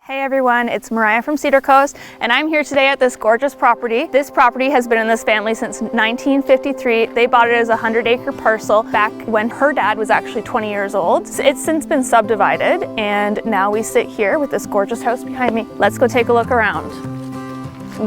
Hey everyone, it's Mariah from CedarCoast, and I'm here today at this gorgeous property. This property has been in this family since 1953. They bought it as a 100-acre parcel back when her dad was actually 20 years old. It's since been subdivided, and now we sit here with this gorgeous house behind me. Let's go take a look around.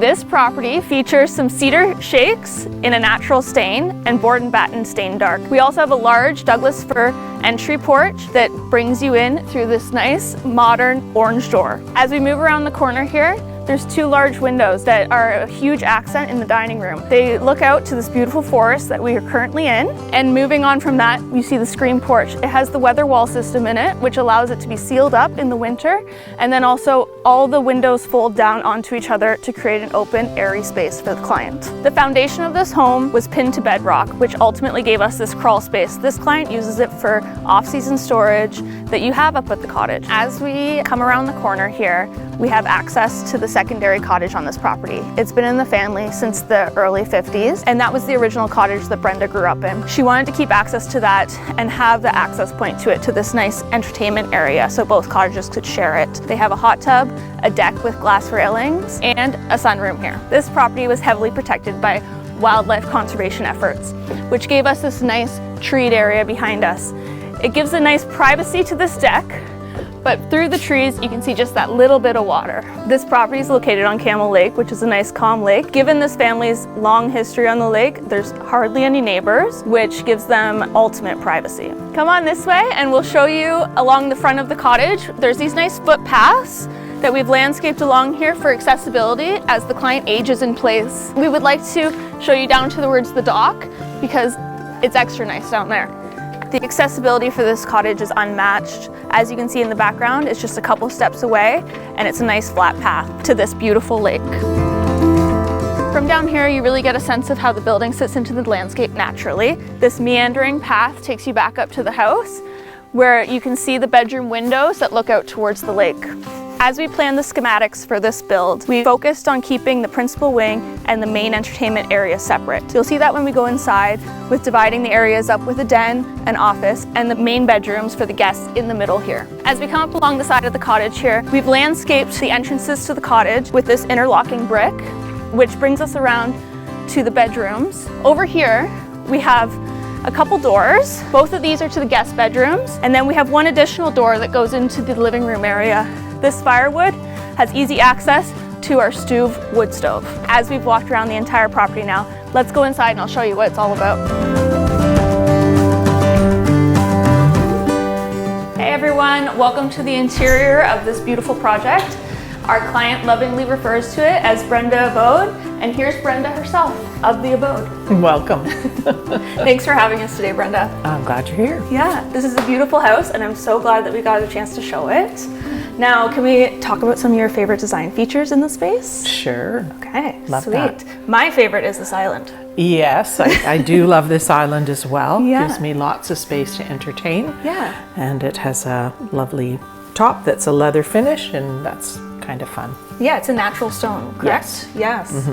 This property features some cedar shakes in a natural stain and board and batten stained dark. We also have a large Douglas fir entry porch that brings you in through this nice modern orange door. As we move around the corner here, there's two large windows that are a huge accent in the dining room. They look out to this beautiful forest that we are currently in. And moving on from that, you see the screen porch. It has the weather wall system in it, which allows it to be sealed up in the winter. And then also all the windows fold down onto each other to create an open, airy space for the client. The foundation of this home was pinned to bedrock, which ultimately gave us this crawl space. This client uses it for off-season storage that you have up at the cottage. As we come around the corner here, we have access to the secondary cottage on this property. It's been in the family since the early 50s, and that was the original cottage that Brenda grew up in. She wanted to keep access to that and have the access point to it, to this nice entertainment area, so both cottages could share it. They have a hot tub, a deck with glass railings, and a sunroom here. This property was heavily protected by wildlife conservation efforts, which gave us this nice treed area behind us. It gives a nice privacy to this deck, but through the trees, you can see just that little bit of water. This property is located on Camel Lake, which is a nice calm lake. Given this family's long history on the lake, there's hardly any neighbors, which gives them ultimate privacy. Come on this way and we'll show you along the front of the cottage. There's these nice footpaths that we've landscaped along here for accessibility as the client ages in place. We would like to show you down towards the dock because it's extra nice down there. The accessibility for this cottage is unmatched. As you can see in the background, it's just a couple steps away, and it's a nice flat path to this beautiful lake. From down here, you really get a sense of how the building sits into the landscape naturally. This meandering path takes you back up to the house, where you can see the bedroom windows that look out towards the lake. As we planned the schematics for this build, we focused on keeping the principal wing and the main entertainment area separate. You'll see that when we go inside, with dividing the areas up with a den, an office, and the main bedrooms for the guests in the middle here. As we come up along the side of the cottage here, we've landscaped the entrances to the cottage with this interlocking brick, which brings us around to the bedrooms. Over here, we have a couple doors. Both of these are to the guest bedrooms, and then we have one additional door that goes into the living room area. This firewood has easy access to our Stuve wood stove. As we've walked around the entire property now, let's go inside and I'll show you what it's all about. Hey everyone, welcome to the interior of this beautiful project. Our client lovingly refers to it as Brenda Abode, and here's Brenda herself of the Abode. Welcome. Thanks for having us today, Brenda. I'm glad you're here. Yeah, this is a beautiful house and I'm so glad that we got a chance to show it. Now, can we talk about some of your favorite design features in the space? Sure. Okay, love sweet. that. My favorite is this island. Yes, I do love this island as well. Yeah. Gives me lots of space to entertain. Yeah. And it has a lovely top that's a leather finish, and that's kind of fun. Yeah, it's a natural stone, correct? Yes. Yes.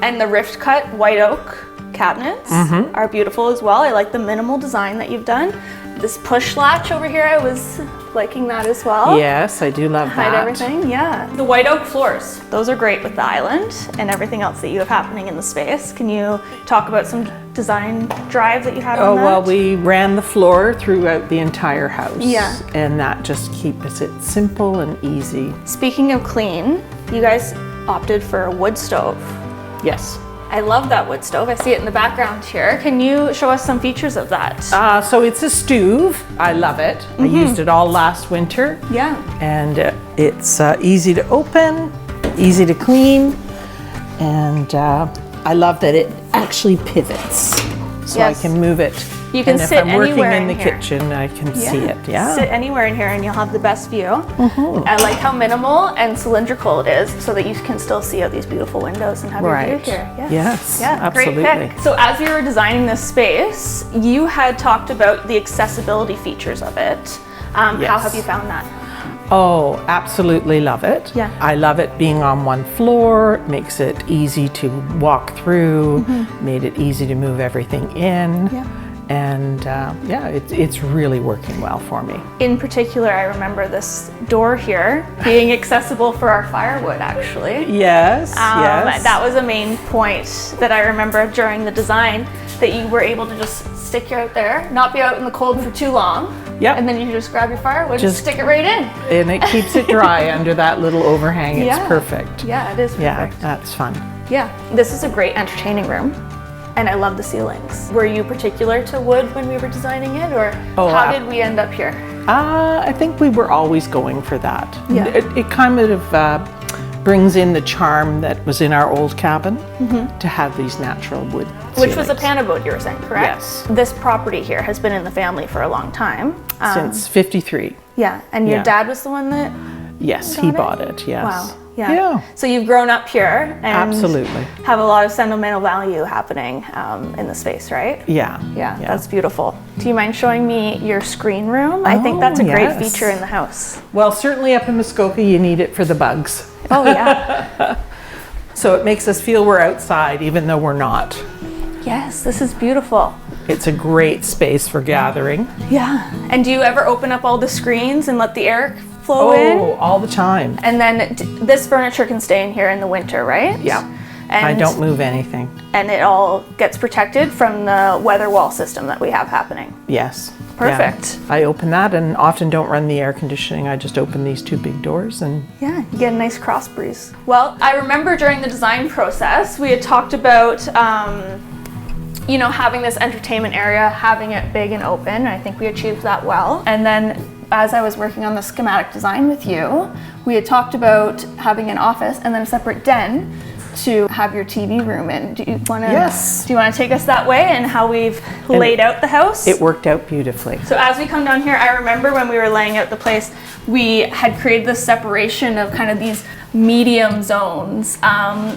And the rift cut white oak cabinets are beautiful as well. I like the minimal design that you've done. This push latch over here, I was liking that as well. Yes, I do love Hide that. everything, yeah. The white oak floors, those are great with the island and everything else that you have happening in the space. Can you talk about some design drive that you had on that? Well, we ran the floor throughout the entire house. Yeah. And that just keeps it simple and easy. Speaking of clean, you guys opted for a wood stove. Yes. I love that wood stove. I see it in the background here. Can you show us some features of that? So it's a Stuve. I love it. I used it all last winter. Yeah. And it's easy to open, easy to clean, and I love that it actually pivots. So Yes. I can move it. You can and sit if I'm working anywhere in the in here. kitchen, I can see it. Yeah. Sit anywhere in here and you'll have the best view. I like how minimal and cylindrical it is so that you can still see out these beautiful windows and have your Right. view here. Yes, Yeah, absolutely. great pick. So as you were designing this space, you had talked about the accessibility features of it. How Yes. have you found that? Oh, absolutely love it. Yeah. I love it being on one floor. It makes it easy to walk through, made it easy to move everything in. Yeah. And yeah, it's really working well for me. In particular, I remember this door here being accessible for our firewood, actually. Yes, yes. That was a main point that I remember during the design, that you were able to just stick you out there, not be out in the cold for too long. Yep. And then you just grab your firewood and stick it right in. And it keeps it dry under that little overhang. It's Yeah. perfect. Yeah, it is perfect. Yeah, that's fun. Yeah, this is a great entertaining room. And I love the ceilings. Were you particular to wood when we were designing it, or how did we end up here? I think we were always going for that. Yeah. It kind of brings in the charm that was in our old cabin to have these natural wood Which was a ceilings. Panaboat, you were saying, correct? Yes. This property here has been in the family for a long time. Since 53. Yeah, and your Yeah. dad was the one that Yes, got he it? bought it, yes. Wow. Yeah. Yeah. So you've grown up here and Absolutely. have a lot of sentimental value happening in the space, right? Yeah. Yeah, that's beautiful. Do you mind showing me your screen room? I think that's a great yes. feature in the house. Well, certainly up in Muskoka, you need it for the bugs. Oh yeah. So it makes us feel we're outside, even though we're not. Yes, this is beautiful. It's a great space for gathering. Yeah. And do you ever open up all the screens and let the air flow in? Oh, all the time. And then this furniture can stay in here in the winter, right? Yeah. And, I don't move anything. And it all gets protected from the weather wall system that we have happening. Yes. Perfect. Yeah. I open that and often don't run the air conditioning. I just open these two big doors and Yeah, you get a nice cross breeze. Well, I remember during the design process, we had talked about you know, having this entertainment area, having it big and open. I think we achieved that well. And then as I was working on the schematic design with you, we had talked about having an office and then a separate den to have your TV room in. Do you want to? Yes. Do you want to take us that way and how we've laid out the house? it worked out beautifully. So as we come down here, I remember when we were laying out the place, we had created this separation of kind of these medium zones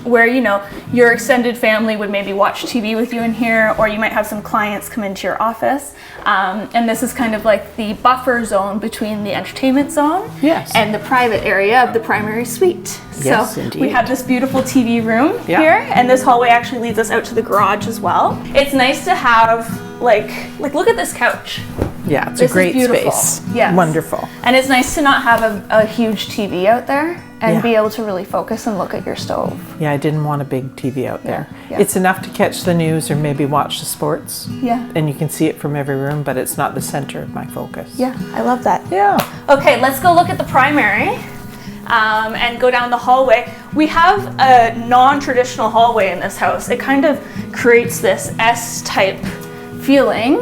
where, you know, your extended family would maybe watch TV with you in here, or you might have some clients come into your office. And this is kind of like the buffer zone between the entertainment zone Yes. and the private area of the primary suite. Yes, so indeed. we have this beautiful TV room Yeah. here, and this hallway actually leads us out to the garage as well. It's nice to have like look at this couch. Yeah, it's This a great is beautiful. space. Yes. Wonderful. And it's nice to not have a huge TV out there and Yeah. be able to really focus and look at your stove. Yeah, I didn't want a big TV out there. yeah. It's enough to catch the news or maybe watch the sports. Yeah. And you can see it from every room, but it's not the center of my focus. Yeah, I love that. Yeah. Okay, let's go look at the primary and go down the hallway. We have a non-traditional hallway in this house. It kind of creates this S-type feeling.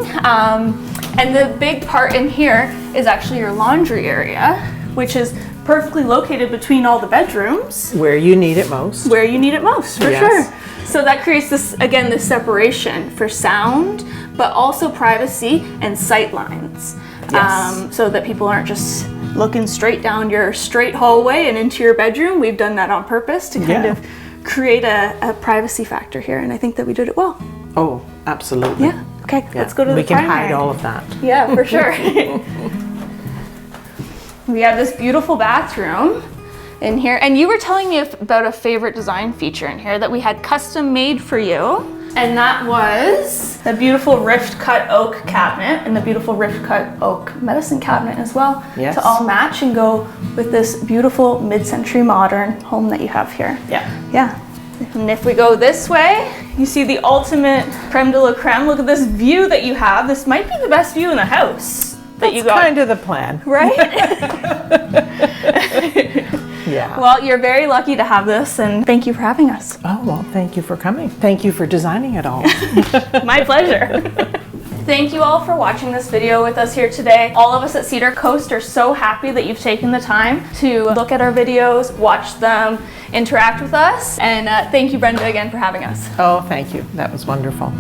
And the big part in here is actually your laundry area, which is perfectly located between all the bedrooms. Where you need it most. Where you need it most, for Yes. sure. So that creates this, again, this separation for sound, but also privacy and sight lines. Yes. So that people aren't just looking straight down your straight hallway and into your bedroom. We've done that on purpose to kind Yeah. of create a privacy factor here, and I think that we did it well. Oh, absolutely. Yeah. Okay, Yeah. let's go to the We can primary. hide all of that. Yeah, for sure. We have this beautiful bathroom in here, and you were telling me about a favorite design feature in here that we had custom made for you, and that was the beautiful rift cut oak cabinet and the beautiful rift cut oak medicine cabinet as well, Yes. to all match and go with this beautiful mid-century modern home that you have here. Yeah. Yeah. And if we go this way, you see the ultimate creme de la creme. Look at this view that you have. This might be the best view in the house that you That's got. kind of the plan. Right? Yeah. Well, you're very lucky to have this, and thank you for having us. Oh, well, thank you for coming. Thank you for designing it all. My pleasure. Thank you all for watching this video with us here today. All of us at CedarCoast are so happy that you've taken the time to look at our videos, watch them, interact with us, and thank you, Brenda, again for having us. Oh, thank you. That was wonderful.